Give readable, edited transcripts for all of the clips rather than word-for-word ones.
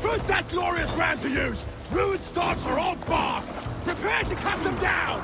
Put that glorious ram to use! Ruined stocks are all bark! Prepare to cut them down!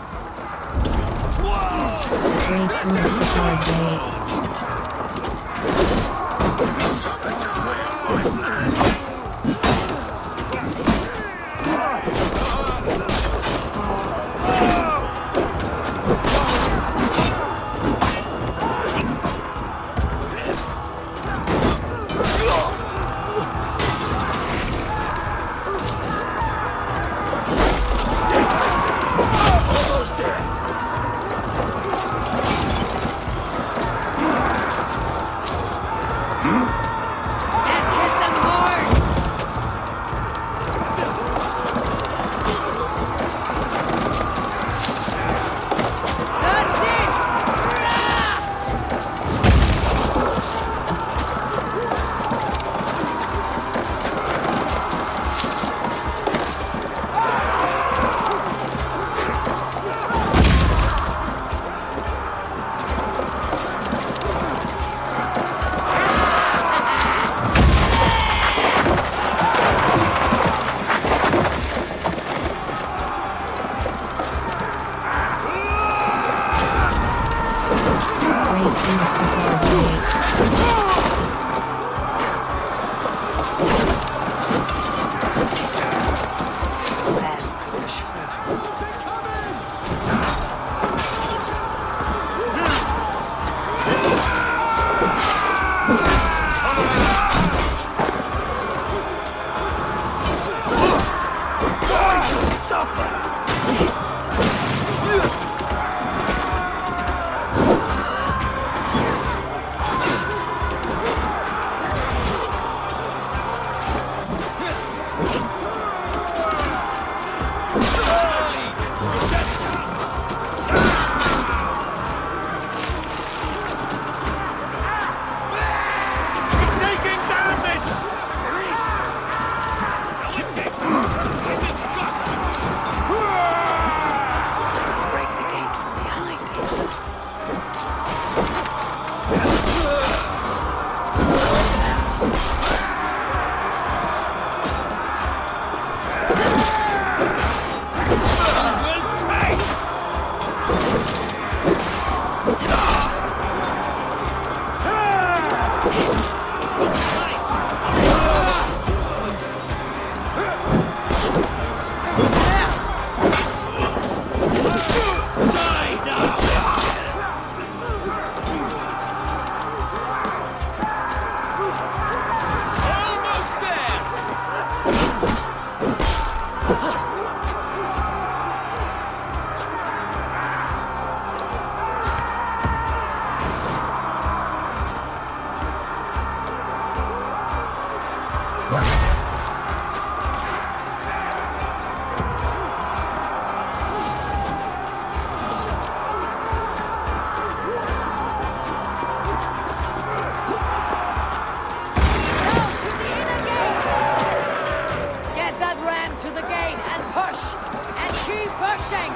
To the gate and push! And keep pushing!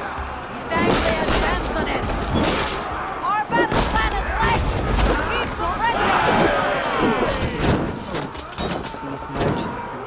Steadily advance on it! Our battle plan is light! Keep the pressure! These merchants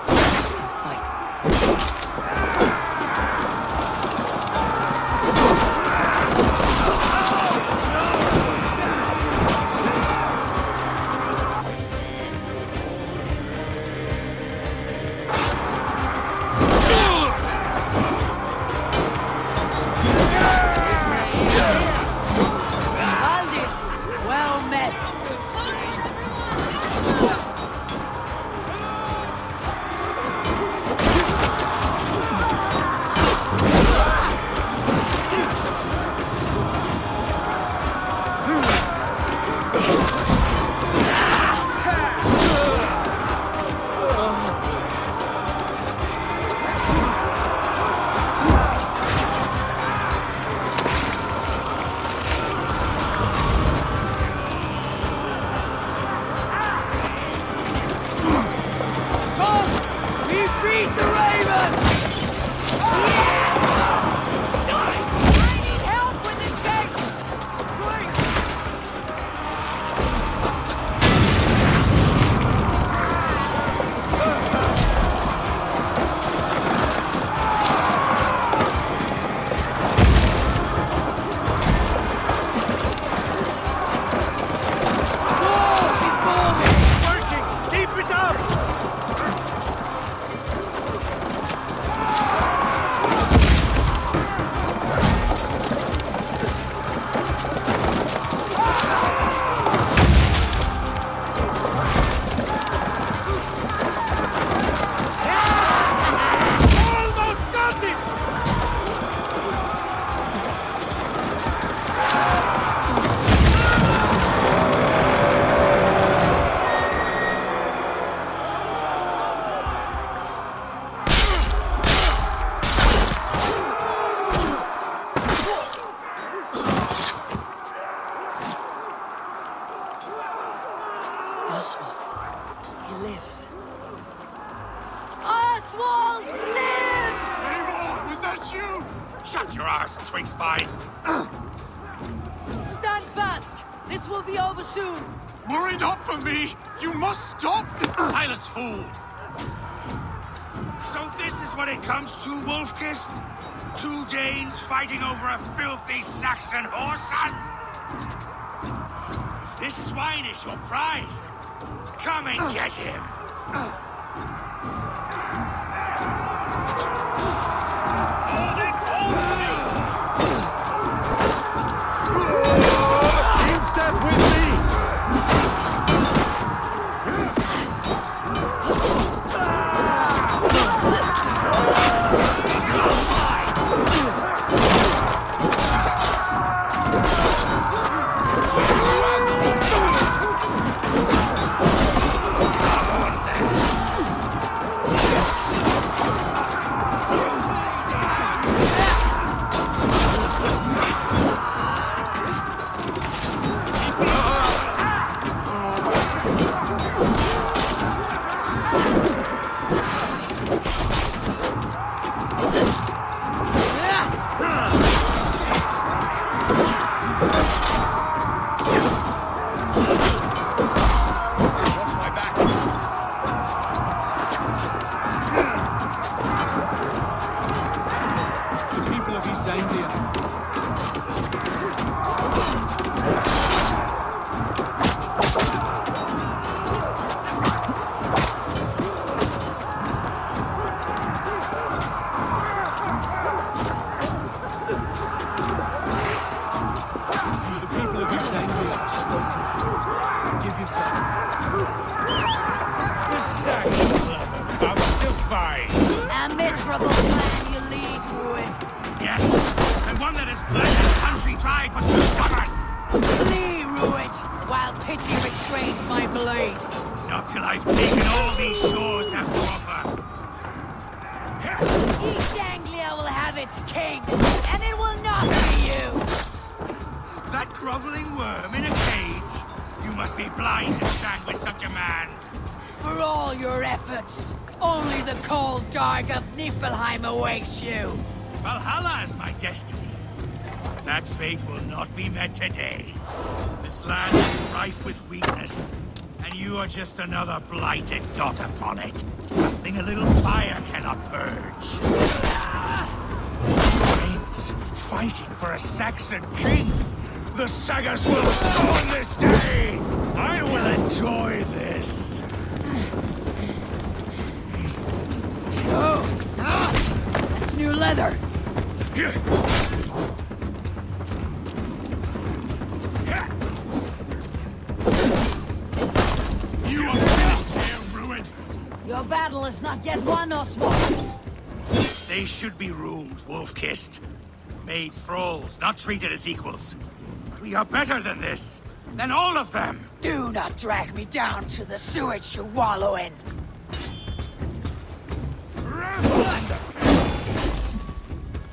He lives. Oswald lives! Eivor, was that you? Shut your arse, twig spine. Stand fast! This will be over soon! Worry not for me! You must stop! Silence, fool! So this is what it comes to, Wolfkist? 2 Danes fighting over a filthy Saxon whoreson? If this swine is your prize, come and get him! In step with me! A miserable plan you lead, Ruud. Yes, and one that has bled this country dry for 2 summers! Flee, Ruud, while pity restrains my blade. Not till I've taken all these shores have to offer. East Anglia will have its king, and it will not be you! That groveling worm in a cage? You must be blind to stand with such a man. For all your efforts, only the cold dark of Niflheim awaits you. Valhalla is my destiny. That fate will not be met today. This land is rife with weakness, and you are just another blighted dot upon it. Nothing a little fire cannot purge. Danes fighting for a Saxon king. The sagas will scorn this day. I will enjoy this. Oh, that's new leather. You are finished here, Ruud. Your battle is not yet won, Oswald. They should be ruled, wolf-kissed. Made thralls, not treated as equals. We are better than this. Than all of them. Do not drag me down to the sewage you wallow in.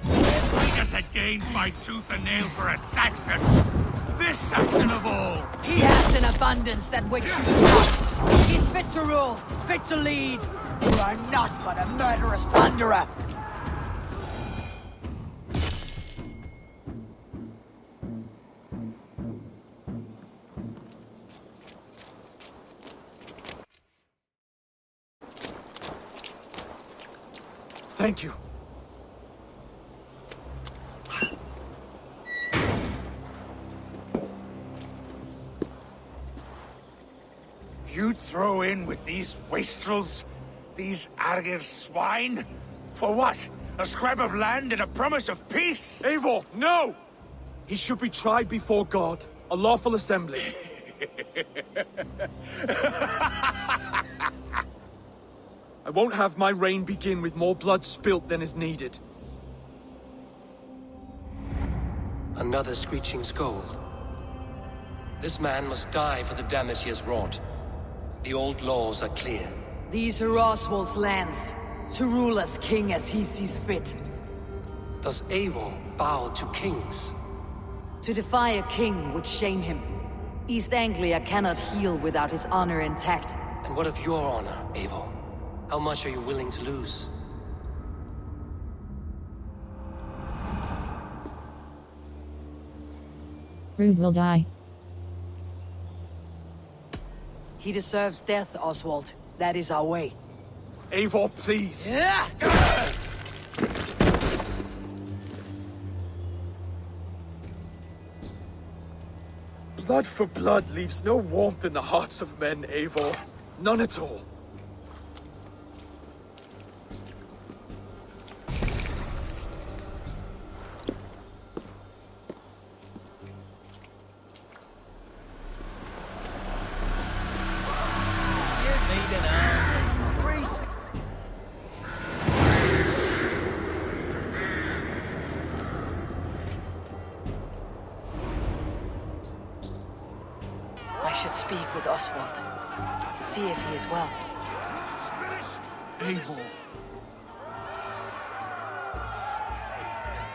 Fight as a Dane fight tooth and nail for a Saxon. This Saxon of all. He has an abundance that which you do not. He's fit to rule, fit to lead. You are not but a murderous plunderer. Thank you. You'd throw in with these wastrels? These Argir swine? For what? A scrap of land and a promise of peace? Eivor, no! He should be tried before God, a lawful assembly. I won't have my reign begin with more blood spilt than is needed. Another screeching scold. This man must die for the damage he has wrought. The old laws are clear. These are Oswald's lands, to rule as king as he sees fit. Does Eivor bow to kings? To defy a king would shame him. East Anglia cannot heal without his honor intact. And what of your honor, Eivor? How much are you willing to lose? Rude will die. He deserves death, Oswald. That is our way. Eivor, please! Blood for blood leaves no warmth in the hearts of men, Eivor. None at all. I should speak with Oswald. See if he is well. Eivor.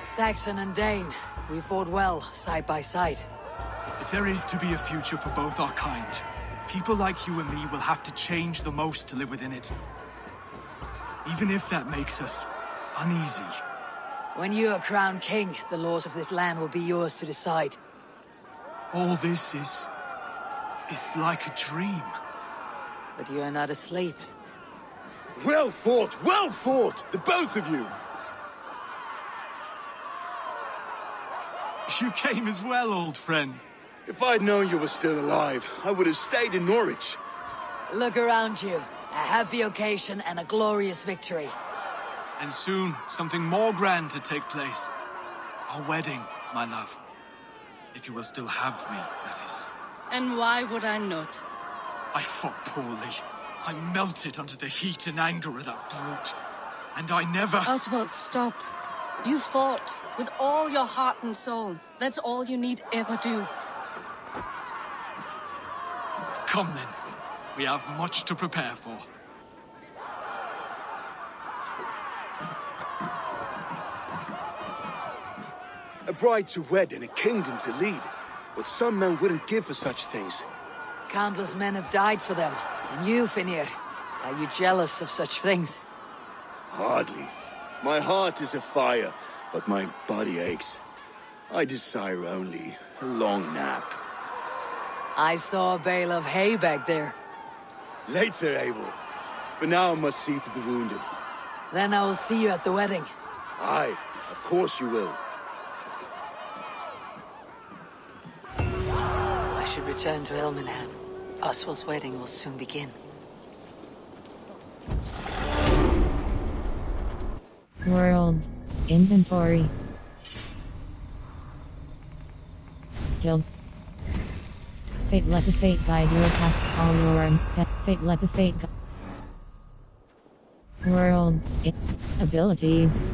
Saxon and Dane, we fought well, side by side. If there is to be a future for both our kind, people like you and me will have to change the most to live within it. Even if that makes us uneasy. When you are crowned king, the laws of this land will be yours to decide. All this is like a dream. But you are not asleep. Well fought, the both of you! You came as well, old friend. If I'd known you were still alive, I would have stayed in Norwich. Look around you. A happy occasion and a glorious victory. And soon, something more grand to take place. Our wedding, my love. If you will still have me, that is. And why would I not? I fought poorly. I melted under the heat and anger of that brute. And I never... Oswald, stop. You fought with all your heart and soul. That's all you need ever do. Come then. We have much to prepare for. A bride to wed and a kingdom to lead. What some men wouldn't give for such things. Countless men have died for them. And you, Finir, are you jealous of such things? Hardly. My heart is afire, but my body aches. I desire only a long nap. I saw a bale of hay back there. Later, Abel. For now, I must see to the wounded. Then I will see you at the wedding. Aye, of course you will. I should return to Elmenham. Oswald's wedding will soon begin. World. Inventory. Skills. Fate, let the fate guide your path. All your arms. Fate, let the fate guide. World. Its abilities.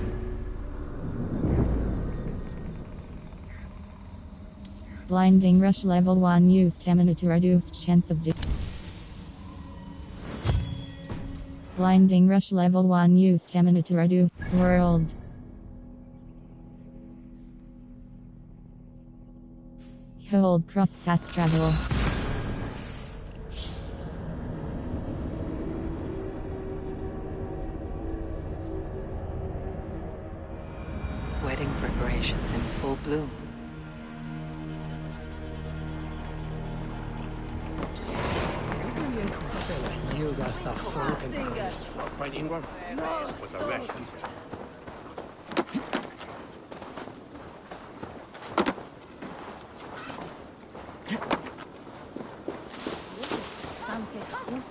Blinding Rush level 1. Use stamina to reduce chance of Blinding Rush level 1. Use stamina to reduce. World. Hold cross fast travel. Wedding preparations in full bloom.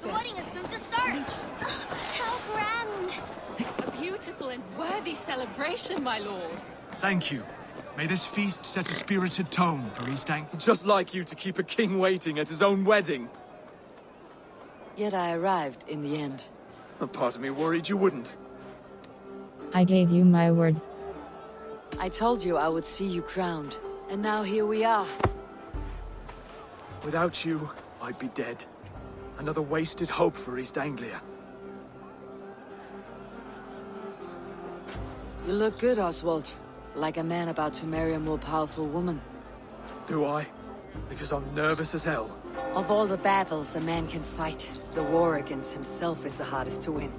The wedding is soon to start! How grand! A beautiful and worthy celebration, my lord. Thank you. May this feast set a spirited tone for East Anglia. Just like you to keep a king waiting at his own wedding. Yet I arrived in the end. A part of me worried you wouldn't. I gave you my word. I told you I would see you crowned. And now here we are. Without you, I'd be dead. Another wasted hope for East Anglia. You look good, Oswald. Like a man about to marry a more powerful woman. Do I? Because I'm nervous as hell. Of all the battles a man can fight, The war against himself is the hardest to win.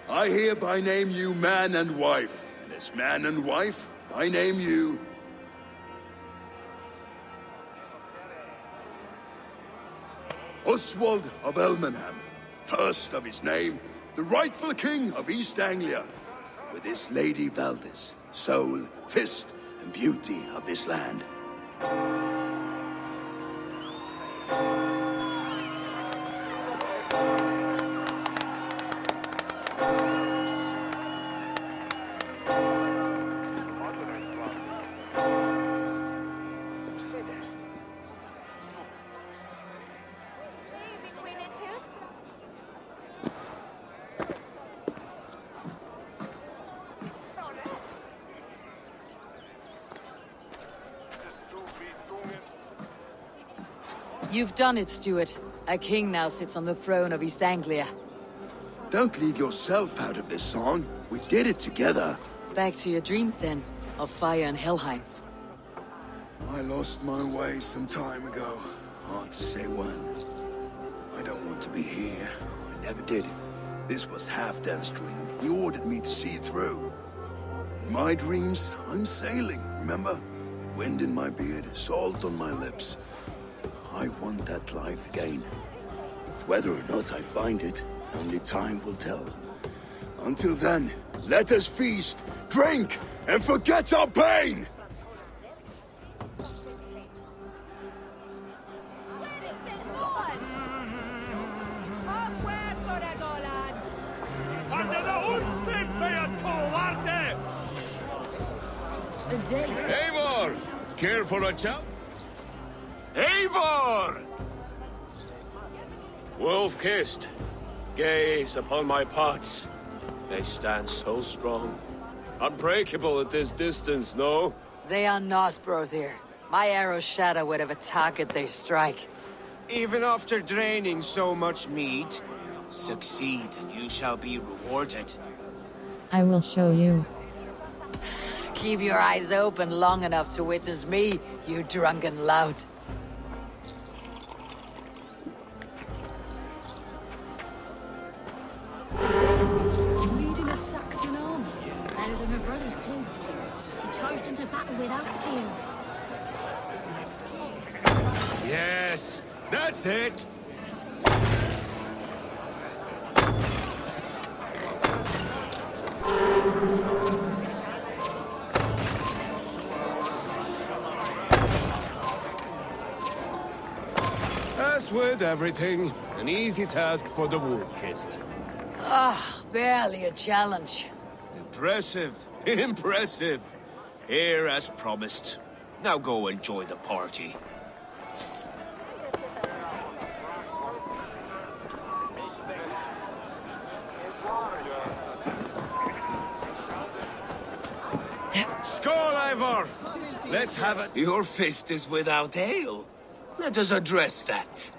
I hereby name you man and wife, and as man and wife, I name you... Oswald of Elmenham, first of his name, the rightful king of East Anglia, with his lady Valdis, soul, fist, and beauty of this land. You've done it, Stuart. A king now sits on the throne of East Anglia. Don't leave yourself out of this song. We did it together. Back to your dreams, then, of fire and Helheim. I lost my way some time ago. Hard to say when. I don't want to be here. I never did. This was Halfdan's dream. He ordered me to see it through. In my dreams, I'm sailing, remember? Wind in my beard, salt on my lips. I want that life again. Whether or not I find it, only time will tell. Until then, let us feast, drink, and forget our pain! Eivor! Care for a chow? Eivor! Wolf-kissed. Gaze upon my pots. They stand so strong. Unbreakable at this distance, no? They are not, Brother. My arrows shatter whatever target they strike. Even after draining so much meat, succeed and you shall be rewarded. I will show you. Keep your eyes open long enough to witness me, you drunken lout. Leading a Saxon army. Better than her brothers too. She charged into battle without fear. Yes, that's it! As with everything, an easy task for the wolf-kissed. Ah, barely a challenge. Impressive, impressive. Here as promised. Now go enjoy the party. Eivor, let's have it. Your fist is without ale. Let us address that.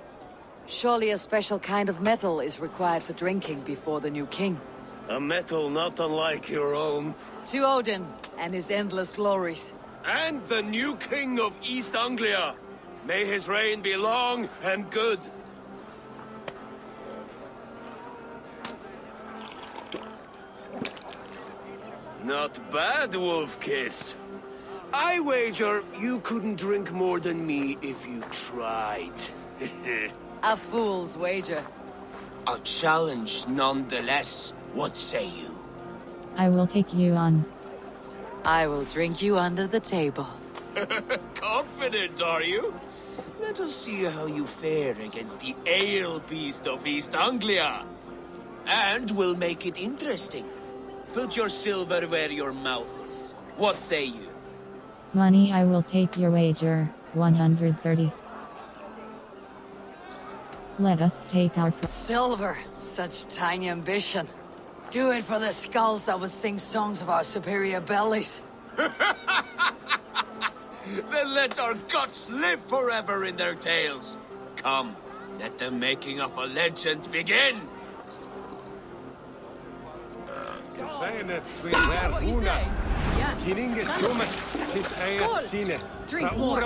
Surely a special kind of metal is required for drinking before the new king. A metal not unlike your own. To Odin and his endless glories. And the new king of East Anglia. May his reign be long and good. Not bad, Wolf-Kiss. I wager you couldn't drink more than me if you tried. A fool's wager. A challenge nonetheless. What say you? I will take you on. I will drink you under the table. Confident, are you? Let us see how you fare against the ale beast of East Anglia. And we'll make it interesting. Put your silver where your mouth is. What say you? Money, I will take your wager. 130. Let us stake our... Silver, such tiny ambition. Do it for the skulls that will sing songs of our superior bellies. Then let our guts live forever in their tails. Come, let the making of a legend begin. Drink more.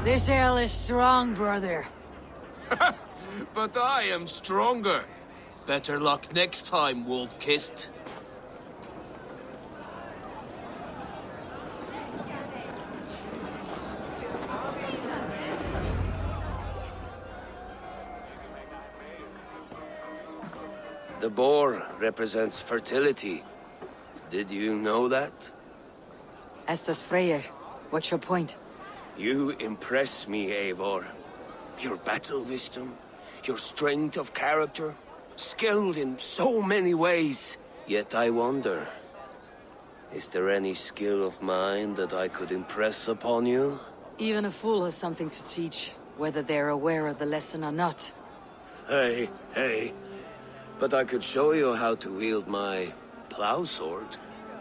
This ale is strong, brother. But I am stronger. Better luck next time, Wolf-Kissed. The boar represents fertility. Did you know that? As does Freyr. What's your point? You impress me, Eivor. Your battle wisdom, your strength of character, skilled in so many ways. Yet I wonder, is there any skill of mine that I could impress upon you? Even a fool has something to teach, whether they're aware of the lesson or not. Hey. But I could show you how to wield my plow sword.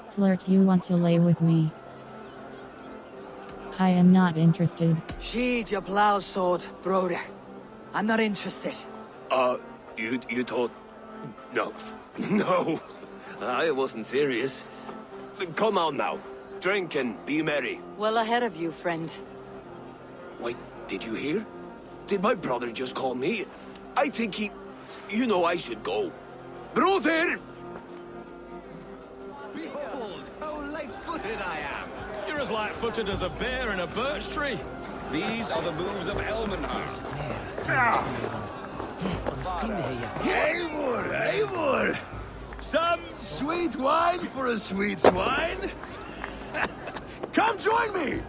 Flirt, you want to lay with me? I am not interested. Sheathe your plow sword, brother. I'm not interested. You thought... No, I wasn't serious. Come on now, drink and be merry. Well ahead of you, friend. Wait, did you hear? Did my brother just call me? I think he... You know I should go. Brother! Behold, how light-footed I am. You're as light-footed as a bear in a birch tree. These are the moves of Elmenhart. Eivor! Some sweet wine for a sweet swine? Come join me!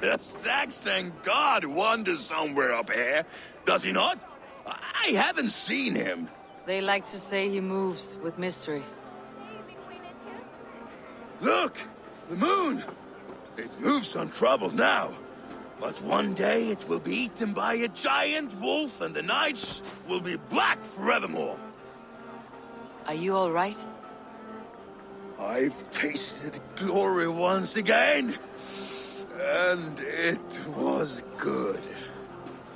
The Saxon god wanders somewhere up here, does he not? I haven't seen him. They like to say he moves with mystery. Look! The moon! It moves untroubled now. But one day it will be eaten by a giant wolf and the nights will be black forevermore. Are you all right? I've tasted glory once again, and it was good.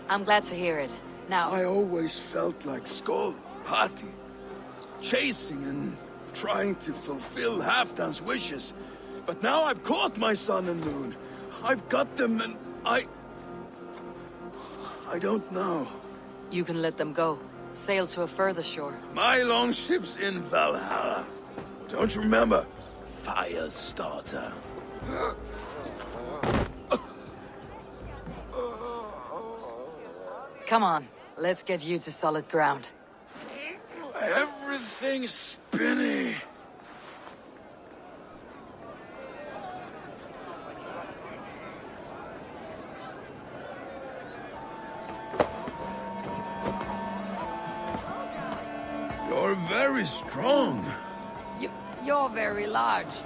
I'm glad to hear it. Now, I always felt like Skull, Hati, chasing and trying to fulfill Halfdan's wishes. But now I've caught my sun and moon. I've got them and I don't know. you can let them go. Sail to a further shore. My longship's in Valhalla. Don't you remember? Firestarter. Come on, let's get you to solid ground. Everything's spinny. You're very strong. You're very large.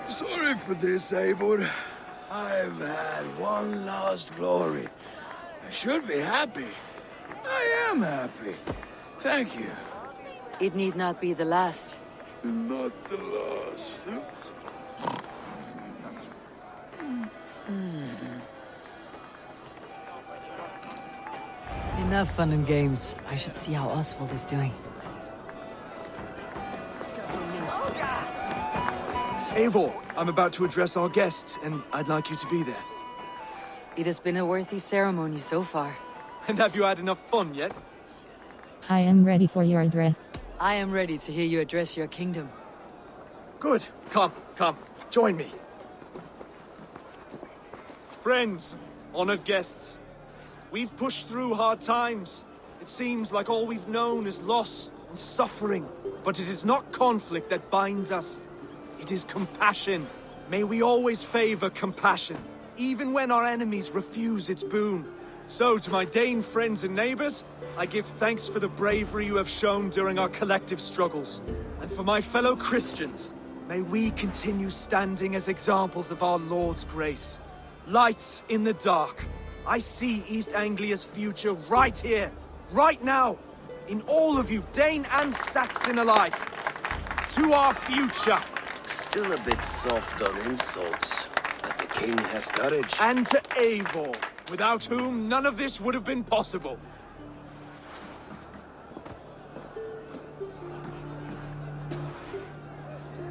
Sorry for this, Eivor. I've had one last glory. I should be happy. I am happy. Thank you. It need not be the last. Not the last. Enough fun and games. I should see how Oswald is doing. Eivor, I'm about to address our guests, and I'd like you to be there. It has been a worthy ceremony so far. And have you had enough fun yet? I am ready for your address. I am ready to hear you address your kingdom. Good. Come, join me. Friends, honored guests, we've pushed through hard times. It seems like all we've known is loss and suffering. But it is not conflict that binds us. It is compassion. May we always favor compassion, even when our enemies refuse its boon. So, to my Dane friends and neighbors, I give thanks for the bravery you have shown during our collective struggles. And for my fellow Christians, may we continue standing as examples of our Lord's grace. Lights in the dark. I see East Anglia's future right here, right now, in all of you, Dane and Saxon alike. To our future. Still a bit soft on insults, but the king has courage. And to Eivor, without whom none of this would have been possible.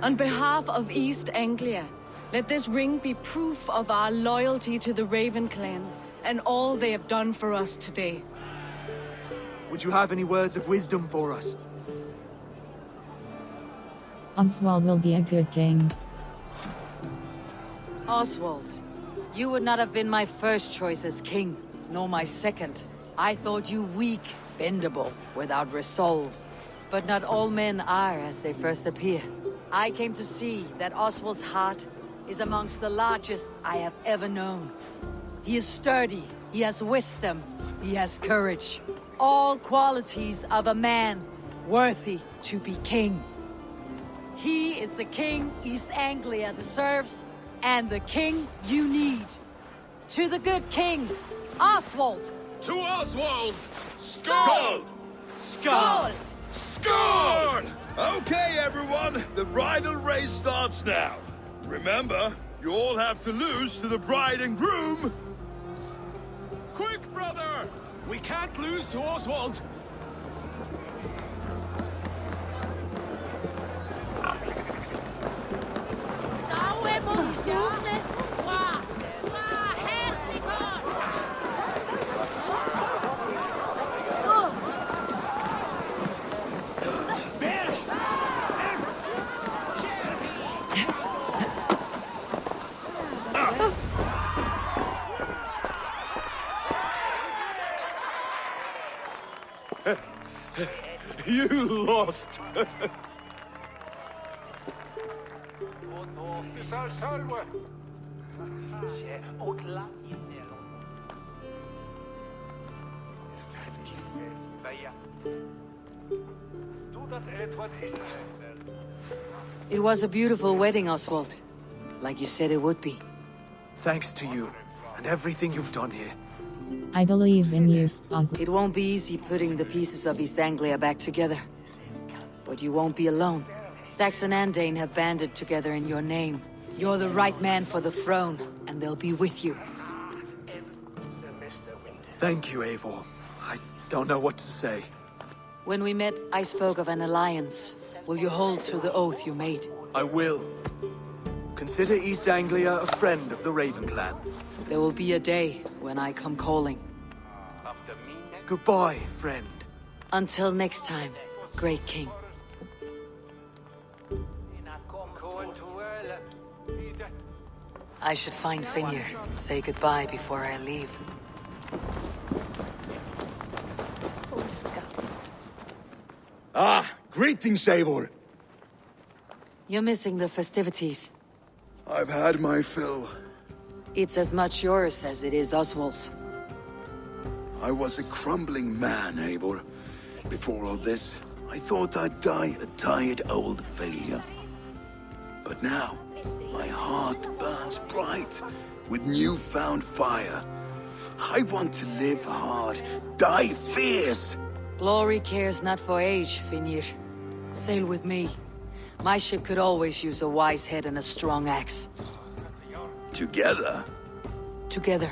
On behalf of East Anglia, let this ring be proof of our loyalty to the Raven clan and all they have done for us today. Would you have any words of wisdom for us? Oswald will be a good king. Oswald, you would not have been my first choice as king, nor my second. I thought you weak, bendable, without resolve. But not all men are as they first appear. I came to see that Oswald's heart is amongst the largest I have ever known. He is sturdy, he has wisdom, he has courage. All qualities of a man worthy to be king. He is the king East Anglia deserves, and the king you need. To the good king, Oswald! To Oswald! Skull! Skull! Skull! Okay, everyone, the bridal race starts now. Remember, you all have to lose to the bride and groom. Quick, brother! We can't lose to Oswald! You lost! It was a beautiful wedding, Oswald. Like you said it would be. Thanks to you, and everything you've done here. I believe in you, Oswald. It won't be easy putting the pieces of East Anglia back together. But you won't be alone. Saxon and Dane have banded together in your name. You're the right man for the throne, and they'll be with you. Thank you, Eivor. I don't know what to say. When we met, I spoke of an alliance. Will you hold to the oath you made? I will. Consider East Anglia a friend of the Raven clan. There will be a day when I come calling. Goodbye, friend. Until next time, great king. I should find Finir. Say goodbye before I leave. Ah, greetings, Eivor. You're missing the festivities. I've had my fill. It's as much yours as it is Oswald's. I was a crumbling man, Eivor. Before all this, I thought I'd die a tired old failure. But now, my heart burns bright with newfound fire. I want to live hard, die fierce. Glory cares not for age, Finir. Sail with me. My ship could always use a wise head and a strong axe. Together, Together.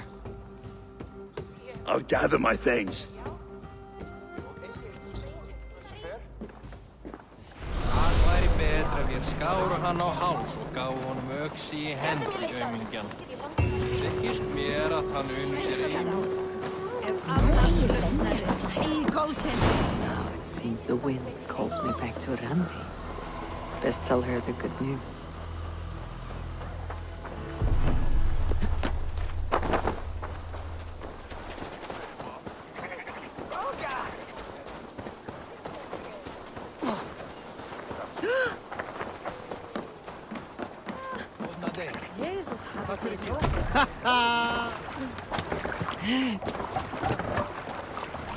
I'll gather my things. Það væri betra ef ég skáru hann á háls og gáfu honum öxi í hendi, aumingjan. Þykist mér að hann unu sér einum. Now it seems the wind calls me back to Randi. Best tell her the good news.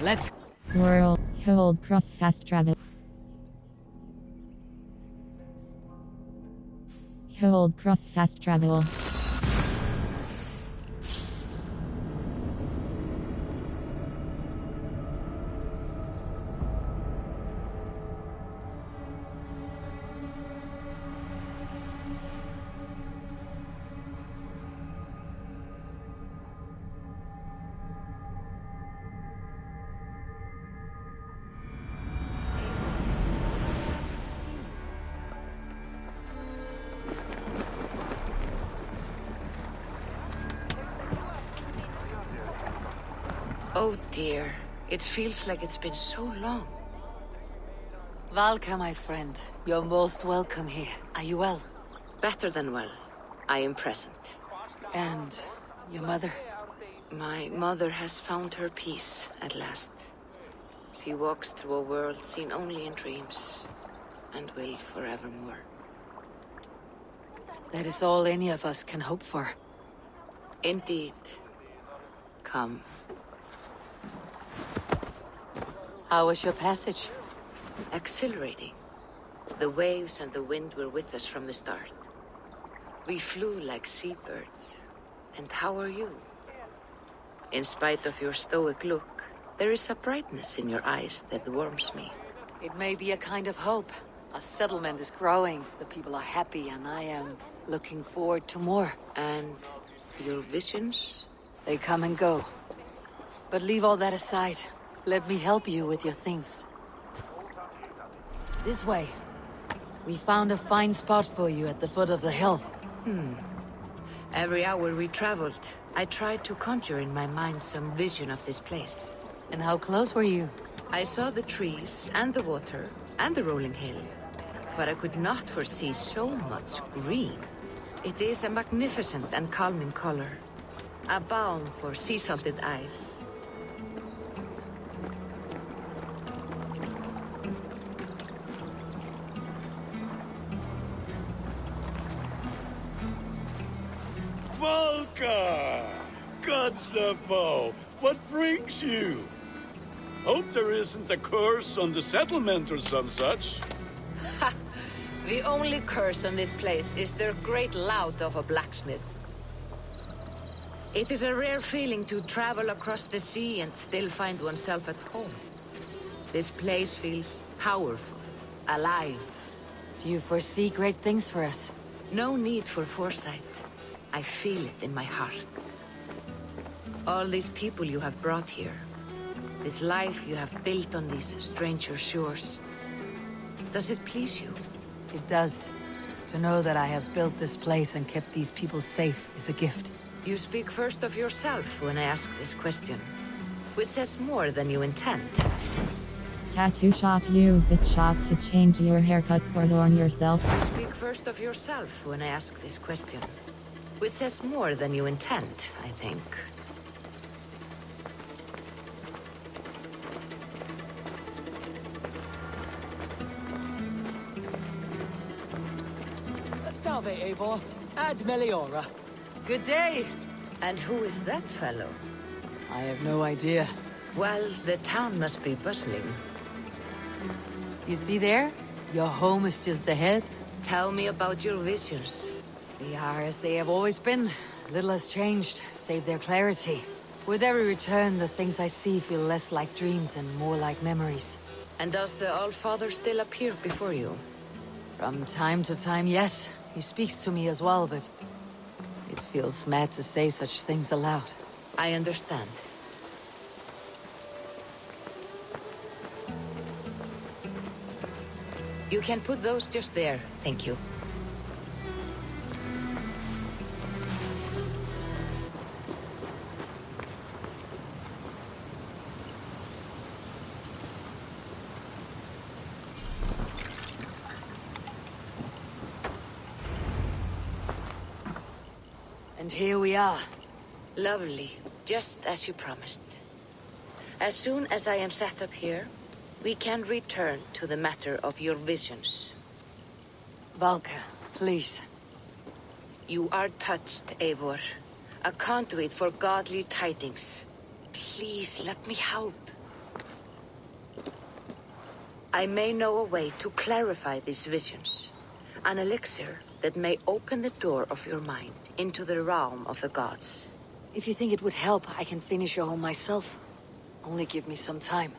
Let's World, hold cross fast travel. Hold cross fast travel. Oh dear, it feels like it's been so long. Valka, my friend. You're most welcome here. Are you well? Better than well. I am present. And your mother? My mother has found her peace at last. She walks through a world seen only in dreams, and will forevermore. That is all any of us can hope for. Indeed. Come. How was your passage? Exhilarating. The waves and the wind were with us from the start. We flew like seabirds. And how are you? In spite of your stoic look, there is a brightness in your eyes that warms me. It may be a kind of hope. Our settlement is growing, the people are happy, and I am looking forward to more. And your visions? They come and go. But leave all that aside. Let me help you with your things. This way. We found a fine spot for you at the foot of the hill. Every hour we traveled, I tried to conjure in my mind some vision of this place. And how close were you? I saw the trees and the water and the rolling hill, but I could not foresee so much green. It is a magnificent and calming color, a balm for sea-salted eyes. Valka! Godsapo, what brings you? Hope there isn't a curse on the settlement or some such. Ha! The only curse on this place is their great lout of a blacksmith. It is a rare feeling to travel across the sea and still find oneself at home. This place feels powerful, alive. Do you foresee great things for us? No need for foresight. I feel it in my heart. All these people you have brought here, this life you have built on these stranger shores. Does it please you? It does. To know that I have built this place and kept these people safe is a gift. You speak first of yourself when I ask this question, which says more than you intend. Tattoo shop. Use this shop to change your haircuts or adorn yourself. You speak first of yourself when I ask this question, which says more than you intend, I think. Salve, Eivor. Ad Meliora. Good day. And who is that fellow? I have no idea. Well, the town must be bustling. You see there? Your home is just ahead. Tell me about your visions. They are as they have always been. Little has changed, save their clarity. With every return, the things I see feel less like dreams and more like memories. And does the Allfather still appear before you? From time to time, yes. He speaks to me as well, but it feels mad to say such things aloud. I understand. You can put those just there, thank you. And here we are. Lovely, just as you promised. As soon as I am set up here, we can return to the matter of your visions. Valka, please. You are touched, Eivor. A conduit for godly tidings. Please, let me help. I may know a way to clarify these visions. An elixir that may open the door of your mind into the realm of the gods. If you think it would help, I can finish your home myself. Only give me some time.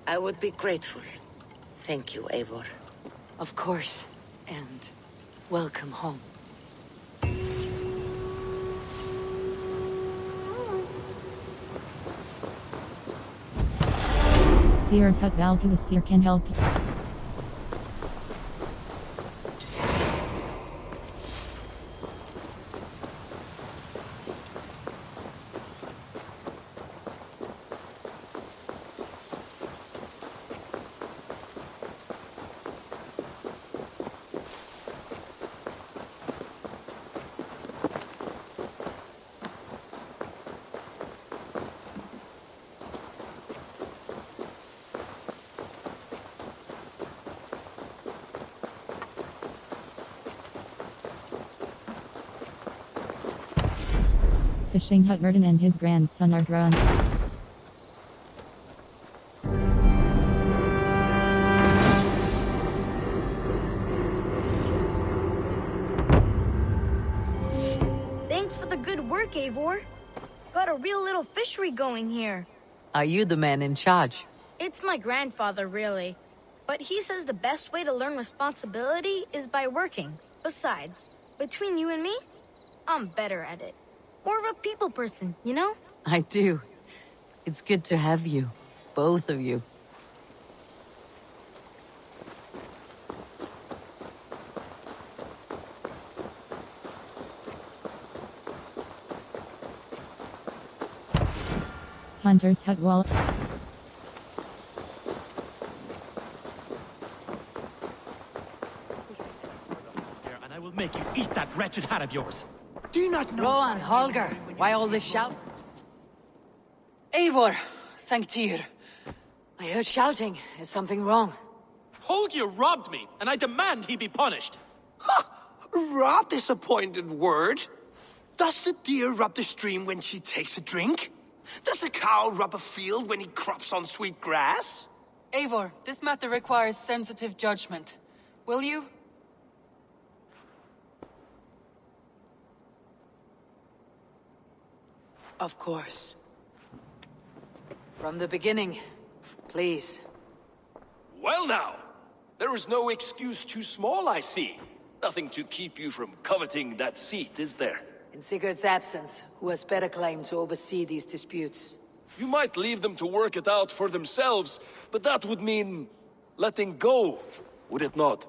I would be grateful. Thank you, Eivor. Of course. And welcome home. Seer's Hut. Valka the Seer can help. Fishing hut. Merton and his grandson are drunk. Thanks for the good work, Eivor. Got a real little fishery going here. Are you the man in charge? It's my grandfather, really. But he says the best way to learn responsibility is by working. Besides, between you and me, I'm better at it. More of a people person, you know? I do. It's good to have you. Both of you. Hunter's Hut. Wall. And I will make you eat that wretched hat of yours. Do you not know? Rowan, Holger, why all this shout? Eivor, thank Tyr. I heard shouting. Is something wrong? Holger robbed me, and I demand he be punished. Ha! Rot disappointed word! Does the deer rub the stream when she takes a drink? Does a cow rub a field when he crops on sweet grass? Eivor, this matter requires sensitive judgment. Will you? Of course. From the beginning, please. Well now, there is no excuse too small, I see. Nothing to keep you from coveting that seat, is there? In Sigurd's absence, who has better claim to oversee these disputes? You might leave them to work it out for themselves, but that would mean letting go, would it not?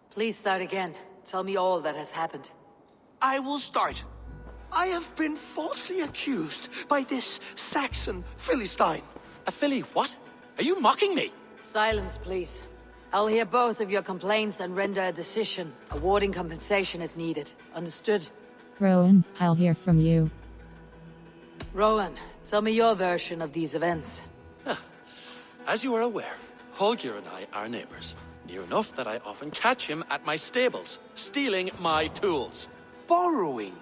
Please start again. Tell me all that has happened. I will start. I have been falsely accused by this Saxon Philistine. A Philly what? Are you mocking me? Silence, please. I'll hear both of your complaints and render a decision, awarding compensation if needed. Understood? Rowan, I'll hear from you. Rowan, tell me your version of these events. As you are aware, Holger and I are neighbors. Near enough that I often catch him at my stables, stealing my tools. Borrowing?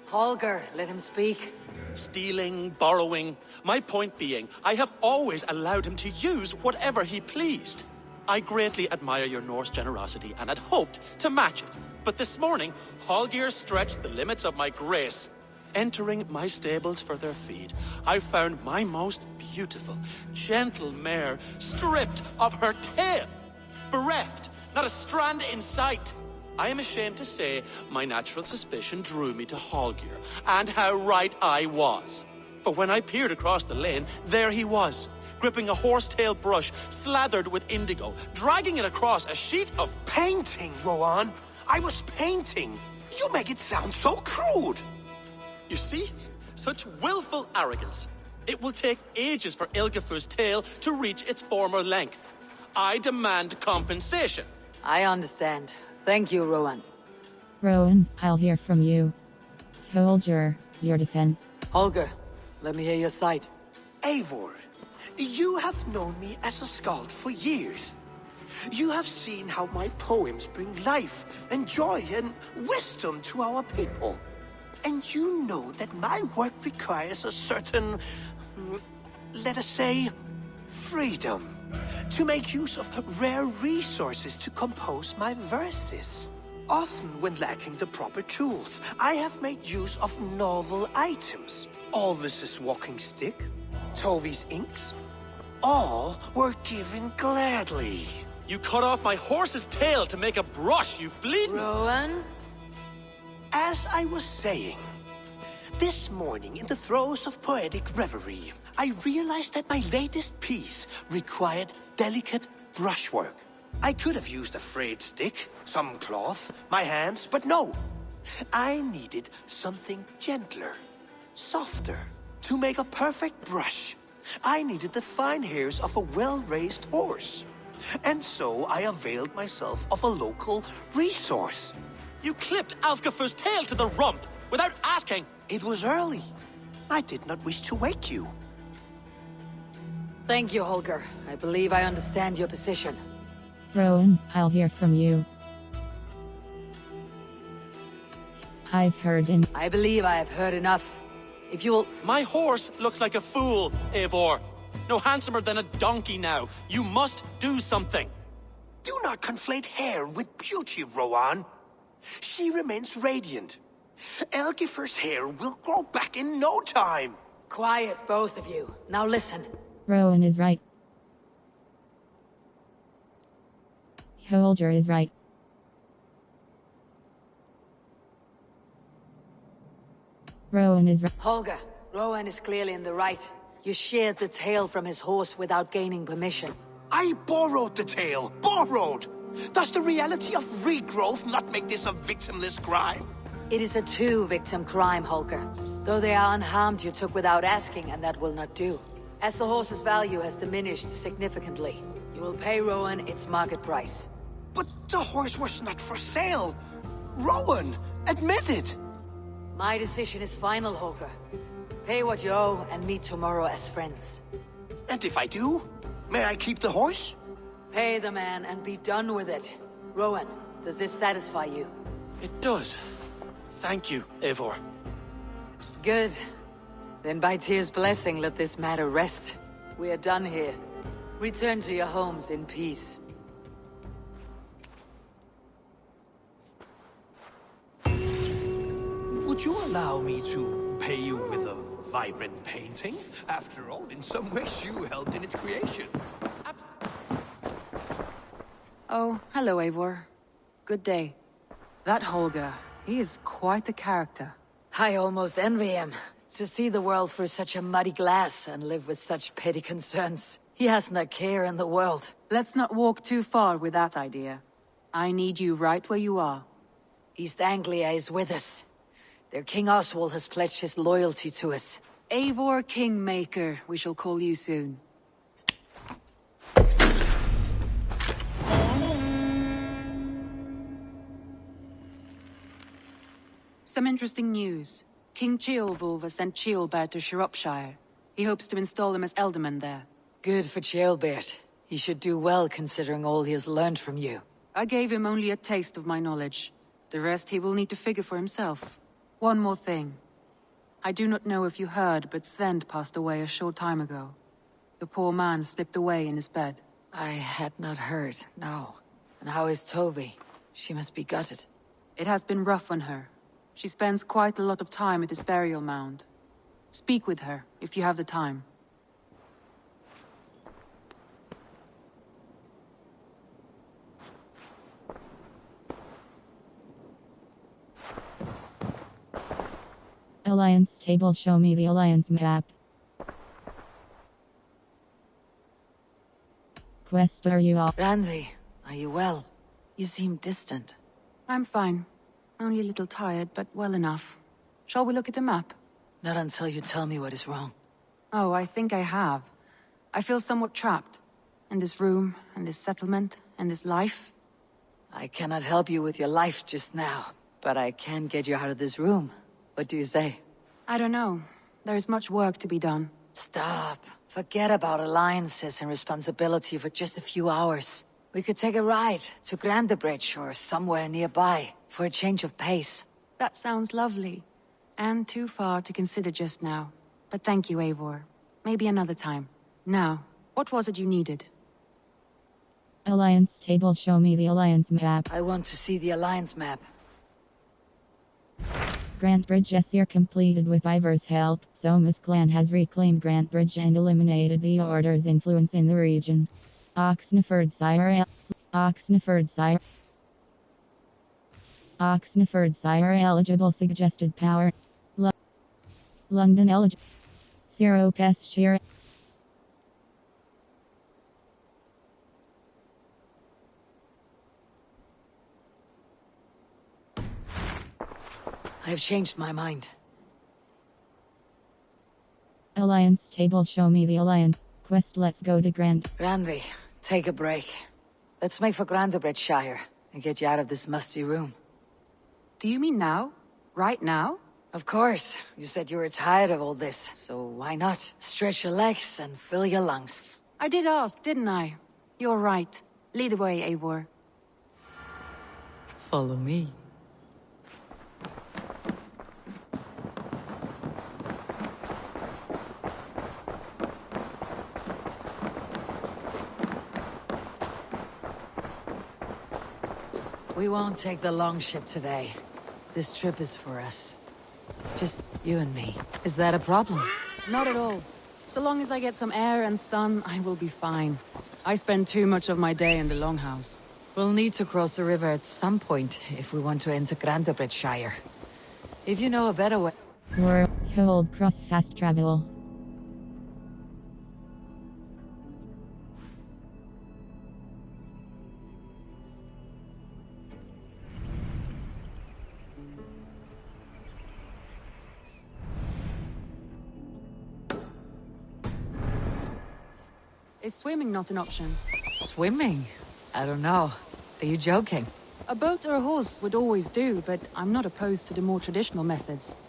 Holger, let him speak. Stealing, borrowing. My point being, I have always allowed him to use whatever he pleased. I greatly admire your Norse generosity and had hoped to match it. But this morning, Holger stretched the limits of my grace. Entering my stables for their feed, I found my most beautiful, gentle mare stripped of her tail. Bereft, not a strand in sight. I am ashamed to say my natural suspicion drew me to Holger, and how right I was. For when I peered across the lane, there he was, gripping a horsetail brush slathered with indigo, dragging it across a sheet of painting, Rowan. I was painting. You make it sound so crude. You see? Such willful arrogance. It will take ages for Ilgafur's tail to reach its former length. I demand compensation. I understand. Thank you, Rowan. Rowan, I'll hear from you. Holger, your defense. Holger, let me hear your side. Eivor, you have known me as a skald for years. You have seen how my poems bring life and joy and wisdom to our people. And you know that my work requires a certain, let us say, freedom. To make use of rare resources to compose my verses. Often when lacking the proper tools, I have made use of novel items. Alvis's walking stick, Tovi's inks, all were given gladly. You cut off my horse's tail to make a brush, you bleeding... Rowan? As I was saying, this morning in the throes of poetic reverie, I realized that my latest piece required delicate brushwork. I could have used a frayed stick, some cloth, my hands, but no. I needed something gentler, softer. To make a perfect brush, I needed the fine hairs of a well-raised horse. And so I availed myself of a local resource. You clipped Alfgafur's tail to the rump without asking. It was early. I did not wish to wake you. Thank you, Holger. I believe I understand your position. Rowan, I'll hear from you. I've heard in... I believe I have heard enough. If you'll... My horse looks like a fool, Eivor. No handsomer than a donkey now. You must do something. Do not conflate hair with beauty, Rowan. She remains radiant. Elgifur's hair will grow back in no time. Quiet, both of you. Now listen. Rowan is right. Holger is right. Rowan is right. Holger, Rowan is clearly in the right. You sheared the tail from his horse without gaining permission. I borrowed the tail. Borrowed! Does the reality of regrowth not make this a victimless crime? It is a two-victim crime, Holger. Though they are unharmed, you took without asking, and that will not do. As the horse's value has diminished significantly, you will pay Rowan its market price. But the horse was not for sale. Rowan, admit it. My decision is final, Holger. Pay what you owe and meet tomorrow as friends. And if I do, may I keep the horse? Pay the man and be done with it. Rowan, does this satisfy you? It does. Thank you, Eivor. Good. Then by Tyr's blessing, let this matter rest. We are done here. Return to your homes in peace. Would you allow me to pay you with a vibrant painting? After all, in some ways you helped in its creation. Oh, hello, Eivor. Good day. That Holger, he is quite a character. I almost envy him. To see the world through such a muddy glass and live with such petty concerns. He hasn't a care in the world. Let's not walk too far with that idea. I need you right where you are. East Anglia is with us. Their King Oswald has pledged his loyalty to us. Eivor Kingmaker, we shall call you soon. Some interesting news. King Ceolwulf has sent Ceolbert to Shropshire. He hopes to install him as Ealdorman there. Good for Ceolbert. He should do well considering all he has learned from you. I gave him only a taste of my knowledge. The rest he will need to figure for himself. One more thing. I do not know if you heard, but Svend passed away a short time ago. The poor man slipped away in his bed. I had not heard, no. And how is Tovi? She must be gutted. It has been rough on her. She spends quite a lot of time at his burial mound. Speak with her, if you have the time. Alliance table. Show me the Alliance map. Quest, are you all? Randvi, are you well? You seem distant. I'm fine. Only a little tired, but well enough. Shall we look at the map? Not until you tell me what is wrong. Oh, I think I have. I feel somewhat trapped. In this room, and this settlement, and this life. I cannot help you with your life just now, but I can get you out of this room. What do you say? I don't know. There is much work to be done. Stop. Forget about alliances and responsibility for just a few hours. We could take a ride to Grandebridge or somewhere nearby for a change of pace. That sounds lovely. And too far to consider just now. But thank you, Eivor. Maybe another time. Now, what was it you needed? Alliance table. Show me the Alliance map. I want to see the Alliance map. Grantebridge Essir completed with Ivor's help. Soma's clan has reclaimed Grantebridge and eliminated the Order's influence in the region. Oxnefordshire eligible. Suggested power. London eligible. Zero Pestshire. I have changed my mind. Alliance table. Show me the Alliance. Quest, let's go to Randvi, take a break. Let's make for Grandebridgeshire and get you out of this musty room. Do you mean now? Right now? Of course. You said you were tired of all this, so why not? Stretch your legs and fill your lungs. I did ask, didn't I? You're right. Lead the way, Eivor. Follow me. We won't take the long ship today. This trip is for us. Just you and me. Is that a problem? Not at all. So long as I get some air and sun, I will be fine. I spend too much of my day in the Longhouse. We'll need to cross the river at some point if we want to enter Grandebridgeshire. If you know a better way... Hold cross fast travel. Is swimming not an option? Swimming? I don't know. Are you joking? A boat or a horse would always do, but I'm not opposed to the more traditional methods.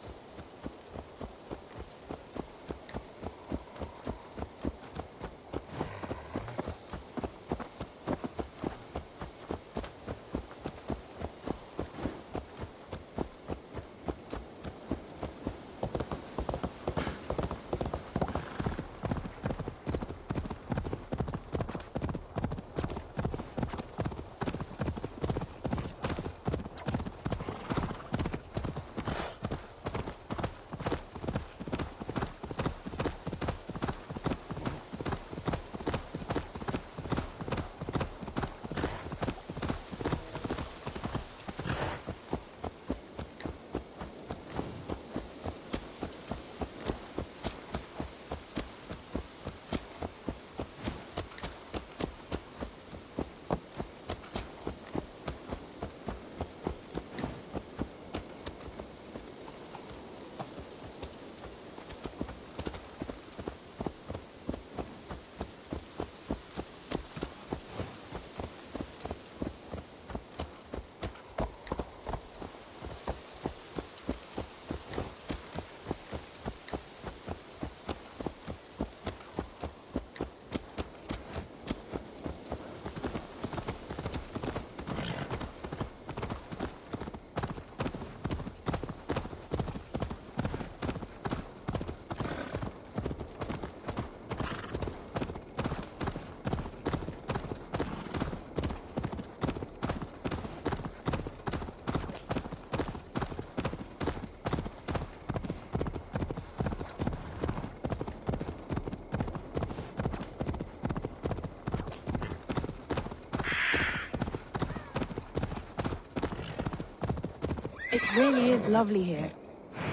It really is lovely here.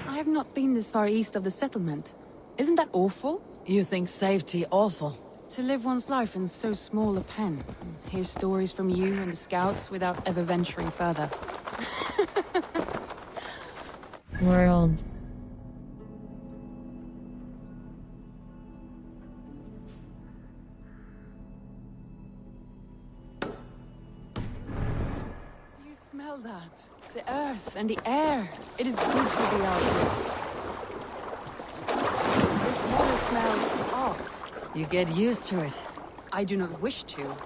I have not been this far east of the settlement. Isn't that awful? You think safety awful? To live one's life in so small a pen, and hear stories from you and the scouts without ever venturing further. World. Do you smell that? The earth and the air. It is good to be out here. This water smells off. You get used to it. I do not wish to.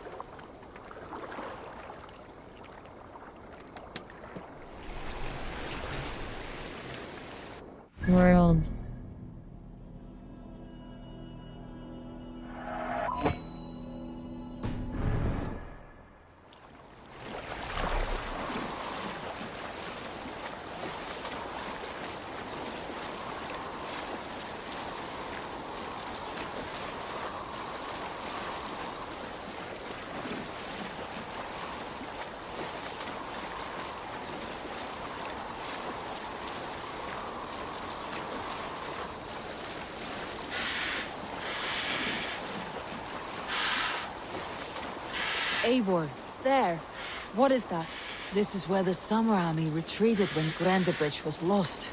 World. Eivor, there. What is that? This is where the Summer Army retreated when Grantebridge was lost.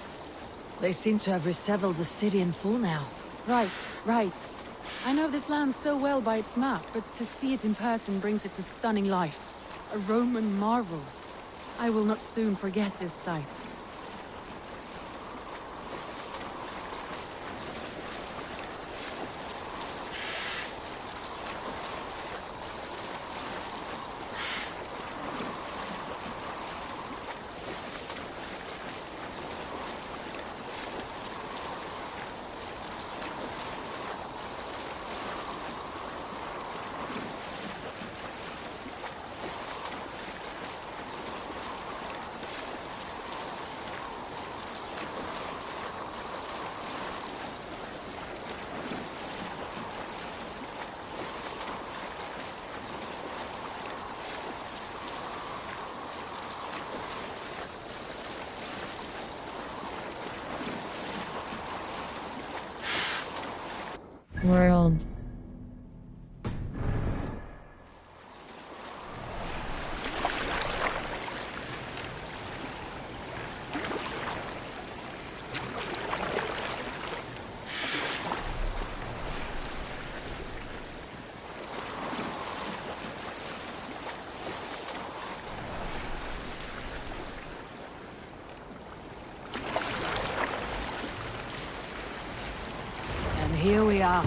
They seem to have resettled the city in full now. Right. I know this land so well by its map, but to see it in person brings it to stunning life. A Roman marvel. I will not soon forget this sight. World. And here we are.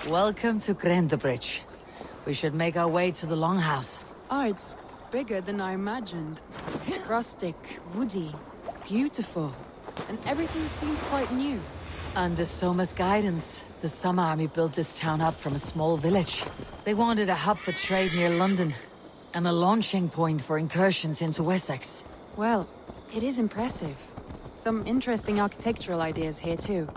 Welcome to Grantebridge. We should make our way to the Longhouse. Oh, it's bigger than I imagined. Rustic, woody, beautiful. And everything seems quite new. Under Soma's guidance, the Summer Army built this town up from a small village. They wanted a hub for trade near London, and a launching point for incursions into Wessex. Well, it is impressive. Some interesting architectural ideas here too.